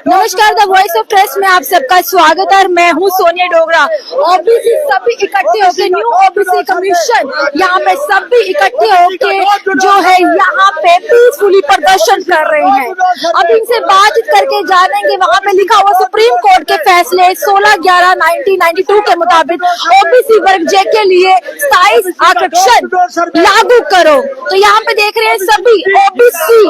नमस्कार, the voice of press में आप सबका स्वागत है। मैं हूं सोनिया डोगरा। ओबीसी सभी इकट्ठे होकर न्यू ओबीसी कमीशन यहाँ पे सभी इकट्ठे होके जो है यहाँ पे पीसफुली प्रदर्शन कर रहे हैं। अब इनसे बातचीत करके जानेंगे। वहाँ पे लिखा हुआ सुप्रीम कोर्ट के फैसले 16/11/1992 के मुताबिक ओबीसी वर्ग जे के लिए स्थायी आरक्षण लागू करो। तो यहाँ पे देख रहे हैं सभी ओबीसी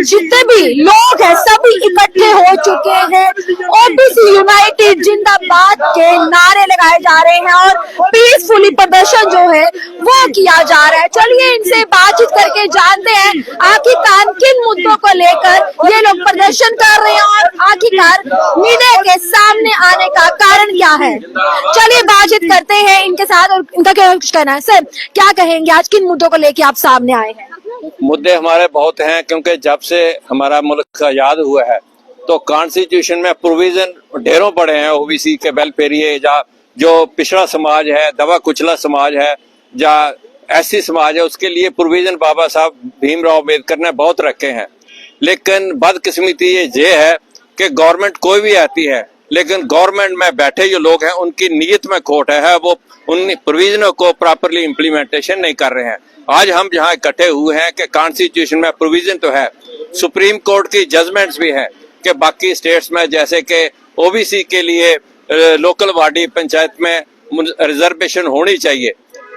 जितने भी लोग हैं सभी इकट्ठे हो चुके हैं। ओबीसी यूनाइटेड जिंदाबाद के नारे लगाए जा रहे हैं और पीसफुली प्रदर्शन जो है वो किया जा रहा है। चलिए इनसे बातचीत करके जानते हैं आखिरकार किन मुद्दों को लेकर ये लोग प्रदर्शन कर रहे हैं और आखिरकार मीडिया के सामने आने का कारण क्या है। चलिए बातचीत करते हैं इनके साथ और इनका क्या कुछ कहना है। सर, क्या कहेंगे आज किन मुद्दों को लेकर आप सामने आए हैं? मुद्दे हमारे बहुत हैं, क्योंकि जब से हमारा मुल्क आजाद हुआ है तो कॉन्स्टिट्यूशन में प्रोविजन ढेरों पड़े हैं ओबीसी के वेलफेयर, या जो पिछड़ा समाज है, दबा कुचला समाज है, या ऐसी समाज है, उसके लिए प्रोविजन बाबा साहब भीमराव अम्बेडकर ने बहुत रखे हैं। लेकिन बदकिस्मती ये है कि गवर्नमेंट कोई भी आती है, लेकिन गवर्नमेंट में बैठे जो लोग हैं उनकी नीयत में खोट है, वो उन प्रोविजनों को प्रॉपरली इम्प्लीमेंटेशन नहीं कर रहे हैं। आज हम जहाँ इकट्ठे हुए हैं कि कॉन्स्टिट्यूशन में प्रोविजन तो है, सुप्रीम कोर्ट की जजमेंट्स भी हैं कि बाकी स्टेट्स में जैसे कि ओबीसी के लिए लोकल बॉडी पंचायत में रिजर्वेशन होनी चाहिए।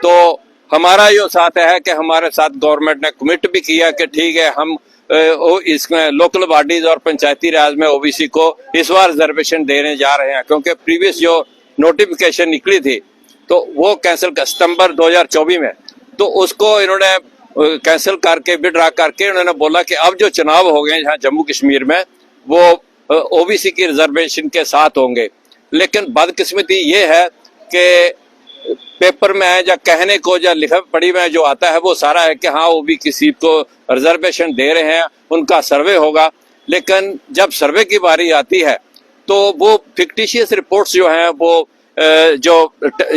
तो हमारा जो साथ है कि हमारे साथ गवर्नमेंट ने कमिट भी किया कि ठीक है, हम इसमें लोकल बॉडीज और पंचायती राज में ओबीसी को इस बार रिजर्वेशन देने जा रहे हैं, क्योंकि प्रीवियस जो नोटिफिकेशन निकली थी तो वो कैंसिल कर सितंबर 2024 में, तो उसको इन्होंने कैंसिल करके विड्रॉ करके उन्होंने बोला कि अब जो चुनाव हो गए यहाँ जम्मू कश्मीर में वो ओबीसी की रिजर्वेशन के साथ होंगे। लेकिन बदकिस्मती ये है कि पेपर में या कहने को या लिखा पढ़ी में जो आता है वो सारा है कि हाँ ओबीसी को रिजर्वेशन दे रहे हैं, उनका सर्वे होगा। लेकिन जब सर्वे की बारी आती है तो वो फिक्टिशियस रिपोर्ट्स जो हैं वो जो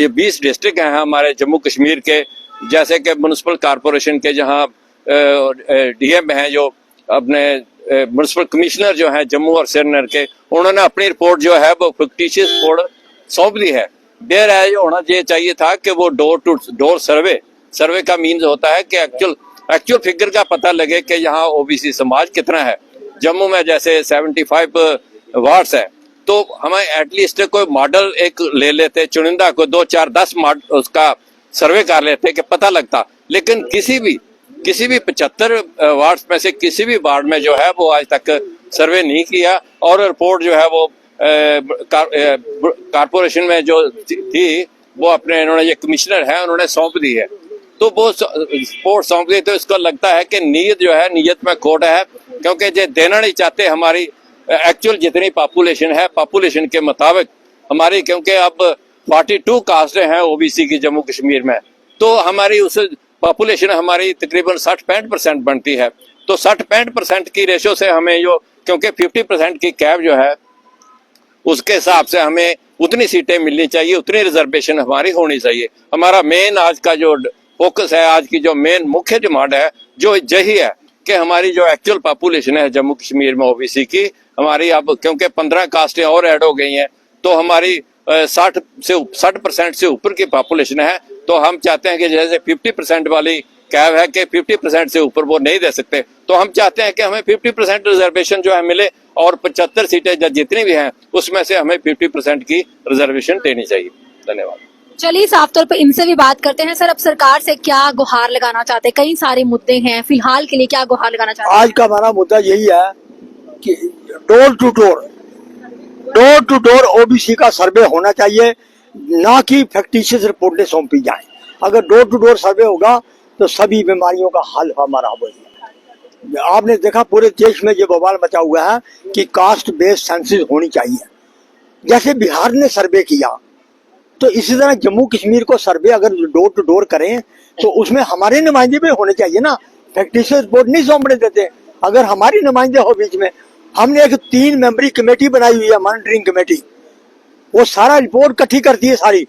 20 डिस्ट्रिक्ट हैं हमारे जम्मू कश्मीर के, जैसे कि म्यूनिसिपल कॉरपोरेशन के जहाँ डीएम हैं, जो अपने म्यूनिसिपल कमिश्नर जो हैं जम्मू और श्रीनगर के, उन्होंने अपनी रिपोर्ट जो है वो फिक्टिशियस रिपोर्ट सौंप दी है। देर है होना ये चाहिए था कि वो डोर टू डोर सर्वे का मीन्स होता है कि एक्चुअल फिगर का पता लगे कि यहाँ ओबीसी समाज कितना है। जम्मू में जैसे 75 वार्ड्स है, तो हमें एटलीस्ट कोई मॉडल एक ले लेते, चुनिंदा को 2, 4, 10 उसका सर्वे कर लेते कि पता लगता। लेकिन किसी भी 75 वार्ड में से किसी भी वार्ड में जो है वो आज तक सर्वे नहीं किया, और रिपोर्ट जो है वो कारपोरेशन में जो थी वो अपने इन्होंने ये कमिश्नर है उन्होंने सौंप दी है। तो वो रिपोर्ट सौंप दी, तो इसको लगता है कि नीयत जो है नीयत में खोट है, क्योंकि ये देना नहीं चाहते हमारी एक्चुअल जितनी पॉपुलेशन है, पॉपुलेशन के मुताबिक हमारी, क्योंकि अब 42 कास्ट हैं ओबीसी की जम्मू कश्मीर में, तो हमारी उस पॉपुलेशन हमारी तकरीबन 60-65% बनती है। तो 60-65% की रेशो से हमें जो, क्योंकि 50% की कैब जो है उसके हिसाब से हमें उतनी सीटें मिलनी चाहिए, उतनी रिजर्वेशन हमारी होनी चाहिए। हमारा मेन आज का जो फोकस है, आज की जो मेन मुख्य डिमांड है जो यही है कि हमारी जो एक्चुअल पॉपुलेशन है जम्मू कश्मीर में ओबीसी की, हमारी अब क्योंकि 15 कास्टें और ऐड हो गई हैं, तो हमारी 60% से ऊपर की पॉपुलेशन है। तो हम चाहते हैं कि जैसे 50% वाली कैब है कि 50% से ऊपर वो नहीं दे सकते, तो हम चाहते हैं कि हमें 50% रिजर्वेशन जो है मिले, और 75 सीटें जितनी भी हैं उसमें से हमें 50% की रिजर्वेशन देनी चाहिए। धन्यवाद। चलिए साफ तौर पर इनसे भी बात करते हैं। सर, अब सरकार से क्या गुहार लगाना चाहते हैं? कई सारे मुद्दे हैं, फिलहाल के लिए क्या गुहार लगाना चाहते हैं? आज का हमारा मुद्दा यही है कि डोर टू डोर ओबीसी का सर्वे होना चाहिए, ना कि फैक्टिशियस रिपोर्टें सौंपी जाएं। अगर डोर टू डोर सर्वे होगा तो सभी बीमारियों का हल हमारा होगा। आपने देखा पूरे देश में ये बवाल मचा हुआ है कि कास्ट बेस्ड सेंसस होनी चाहिए। जैसे बिहार ने सर्वे किया, तो इसी तरह जम्मू कश्मीर को सर्वे अगर डोर टू डोर करें तो उसमें हमारे नुमाइंदे भी होने चाहिए ना। फैक्टिशियस रिपोर्ट नहीं सौंपने देते। अगर हमारी नुमाइंदे हो बीच में, हमने एक 3 मेंबरी कमेटी बनाई हुई है, मॉनिटरिंग कमेटी, वो सारा रिपोर्ट इकट्ठी करती है, सारी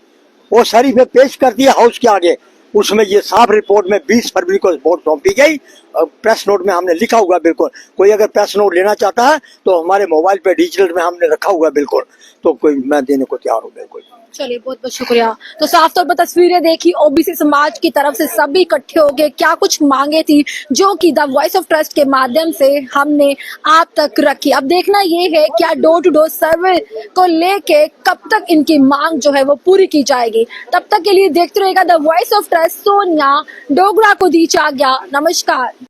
वो सारी फिर पेश करती है हाउस के आगे। उसमें ये साफ रिपोर्ट में 20 फरवरी को रिपोर्ट सौंपी गई प्रेस नोट में हमने लिखा हुआ बिल्कुल। कोई अगर प्रेस नोट लेना चाहता है तो हमारे मोबाइल पे डिजिटल में हमने रखा हुआ बिल्कुल, तो कोई मैं देने को तैयार हूँ बिल्कुल। चलिए बहुत बहुत शुक्रिया। तो साफ तौर पर तस्वीरें देखी, ओबीसी समाज की तरफ से सभी इकट्ठे हो गए, क्या कुछ मांगे थी जो कि द वॉइस ऑफ ट्रस्ट के माध्यम से हमने आप तक रखी। अब देखना ये है क्या डोर टू डोर सर्वे को लेके कब तक इनकी मांग जो है वो पूरी की जाएगी। तब तक के लिए देखते रहिएगा the voice of trust. Sonia Dogra को दी आज्ञा, नमस्कार।